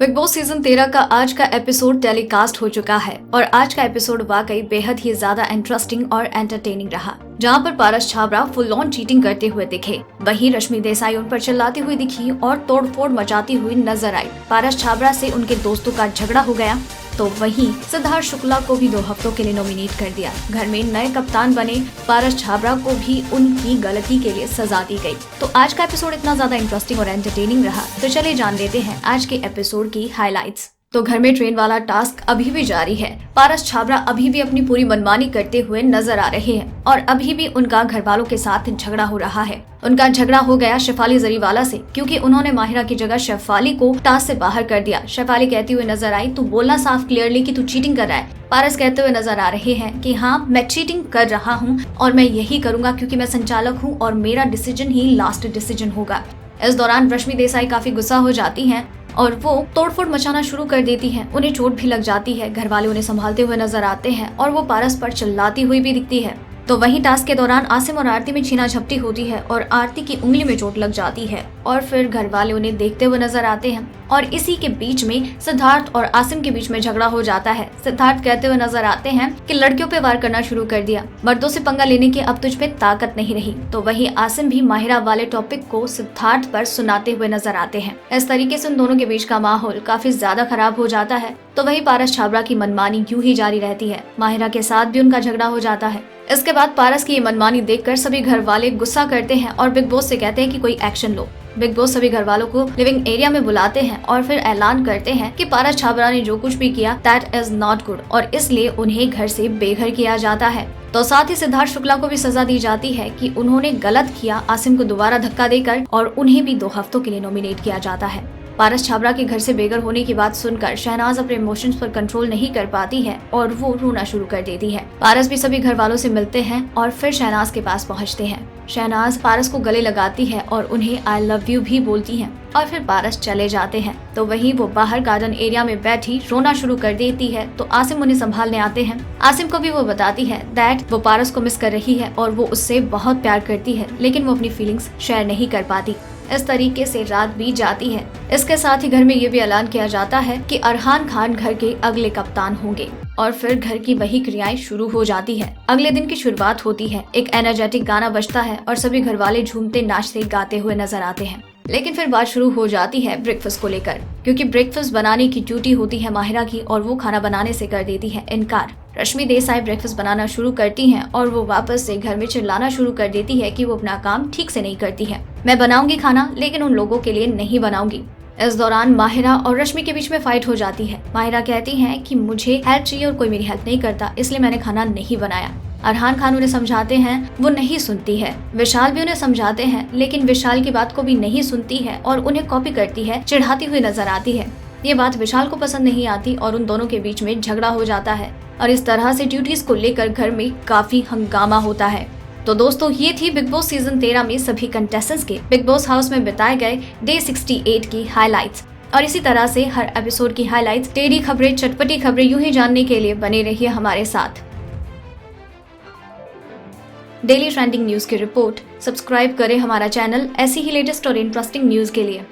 Big boss season 13 का आज का एपिसोड टेलीकास्ट हो चुका है और आज का एपिसोड वाकई बेहद ही ज्यादा इंटरेस्टिंग और एंटरटेनिंग रहा, जहां पर Paras Chhabra full on cheating करते हुए दिखे। वहीं रश्मि देसाई उन पर चिल्लाती हुई दिखी और तोड़फोड़ मचाती हुई नजर आई। पारस छाबड़ा से उनके दोस्तों का झगड़ा हो गया तो वहीं सिद्धार्थ शुक्ला को भी 2 हफ्तों के लिए नॉमिनेट कर दिया। घर में नए कप्तान बने पारस छाबड़ा को भी उनकी गलती के लिए सजा दी गई। तो आज का एपिसोड इतना ज्यादा इंटरेस्टिंग और एंटरटेनिंग रहा, तो चलिए जान लेते हैं आज के एपिसोड की हाइलाइट्स। तो घर में ट्रेन वाला टास्क अभी भी जारी है। पारस छाबड़ा अभी भी अपनी पूरी मनमानी करते हुए नजर आ रहे हैं और अभी भी उनका घर वालों के साथ झगड़ा हो रहा है। उनका झगड़ा हो गया शेफाली जरीवाला से, क्योंकि उन्होंने माहिरा की जगह शेफाली को टास्क से बाहर कर दिया। शेफाली कहती हुई नजर आई, तू बोलना साफ क्लियरली कि तू चीटिंग कर रहा है। पारस कहते हुए नजर आ रहे हैं कि हाँ, मैं चीटिंग कर रहा हूँ और मैं यही करूंगा क्योंकि मैं संचालक हूँ और मेरा डिसीजन ही लास्ट डिसीजन होगा। इस दौरान रश्मि देसाई काफी गुस्सा हो जाती हैं और वो तोड़फोड़ मचाना शुरू कर देती हैं। उन्हें चोट भी लग जाती है। घर वाले उन्हें संभालते हुए नजर आते हैं और वो पारस पर चिल्लाती हुई भी दिखती है। तो वहीं टास्क के दौरान आसिम और आरती में छीना झपटी होती है और आरती की उंगली में चोट लग जाती है और फिर घर वाले उन्हें देखते हुए नजर आते हैं और इसी के बीच में सिद्धार्थ और आसिम के बीच में झगड़ा हो जाता है। सिद्धार्थ कहते हुए नजर आते हैं कि लड़कियों पे वार करना शुरू कर दिया, मर्दों से पंगा लेने की अब तुझ पे ताकत नहीं रही। तो वहीं आसिम भी माहिरा वाले टॉपिक को सिद्धार्थ पर सुनाते हुए नजर आते हैं। इस तरीके से उन दोनों के बीच का माहौल काफी ज्यादा खराब हो जाता है। तो वहीं पारस छाबड़ा की मनमानी यूं ही जारी रहती है। माहिरा के साथ भी उनका झगड़ा हो जाता है। इसके बाद पारस की ये मनमानी देखकर सभी घर वाले गुस्सा करते हैं और बिग बॉस से कहते हैं कि कोई एक्शन लो। बिग बॉस सभी घर वालों को लिविंग एरिया में बुलाते हैं और फिर ऐलान करते हैं कि पारस छाबड़ा ने जो कुछ भी किया दैट इज नॉट गुड और इसलिए उन्हें घर से बेघर किया जाता है। तो साथ ही सिद्धार्थ शुक्ला को भी सजा दी जाती है कि उन्होंने गलत किया, आसिम को दोबारा धक्का देकर, और उन्हें भी 2 हफ्तों के लिए नॉमिनेट किया जाता है। पारस छाबड़ा के घर से बेघर होने की बात सुनकर शहनाज अपने इमोशंस पर कंट्रोल नहीं कर पाती है और वो रोना शुरू कर देती है। पारस भी सभी घर वालों से मिलते हैं और फिर शहनाज के पास पहुंचते हैं। शहनाज पारस को गले लगाती है और उन्हें आई लव यू भी बोलती है और फिर पारस चले जाते हैं। तो वहीं वो बाहर गार्डन एरिया में बैठी रोना शुरू कर देती है। तो आसिम उन्हें संभालने आते हैं। आसिम को भी वो बताती है दैट वो पारस को मिस कर रही है और वो उससे बहुत प्यार करती है, लेकिन वो अपनी फीलिंग्स शेयर नहीं कर पाती। इस तरीके से रात बीत जाती है। इसके साथ ही घर में ये भी ऐलान किया जाता है कि अरहान खान घर के अगले कप्तान होंगे और फिर घर की वही क्रियाएं शुरू हो जाती है। अगले दिन की शुरुआत होती है। एक एनर्जेटिक गाना बजता है और सभी घर वाले झूमते नाचते गाते हुए नजर आते हैं। लेकिन फिर बात शुरू हो जाती है ब्रेकफास्ट को लेकर, क्योंकि ब्रेकफास्ट बनाने की ड्यूटी होती है माहिरा की और वो खाना बनाने से कर देती है इनकार। रश्मि देसाई ब्रेकफास्ट बनाना शुरू करती हैं और वो वापस से घर में चिल्लाना शुरू कर देती है कि वो अपना काम ठीक से नहीं करती है। मैं बनाऊंगी खाना, लेकिन उन लोगों के लिए नहीं बनाऊंगी। इस दौरान माहिरा और रश्मि के बीच में फाइट हो जाती है। माहिरा कहती है कि मुझे हेल्प चाहिए और कोई मेरी हेल्प नहीं करता, इसलिए मैंने खाना नहीं बनाया। अरहान खान उन्हें समझाते हैं, वो नहीं सुनती है। विशाल भी उन्हें समझाते हैं, लेकिन विशाल की बात को भी नहीं सुनती है और उन्हें कॉपी करती है, चिढ़ाती हुई नजर आती है। ये बात विशाल को पसंद नहीं आती और उन दोनों के बीच में झगड़ा हो जाता है और इस तरह से ड्यूटीज को लेकर घर में काफी हंगामा होता है। तो दोस्तों, ये थी बिग बॉस सीजन 13 में सभी कंटेस्टेंट्स के बिग बॉस हाउस में बिताए गए डे 68 की हाइलाइट्स। और इसी तरह से हर एपिसोड की हाइलाइट्स, टेढ़ी खबरें, चटपटी खबरें यूं ही जानने के लिए बने रहिए हमारे साथ। डेली ट्रेंडिंग न्यूज की रिपोर्ट सब्सक्राइब करें हमारा चैनल ऐसी ही लेटेस्ट और इंटरेस्टिंग न्यूज के लिए।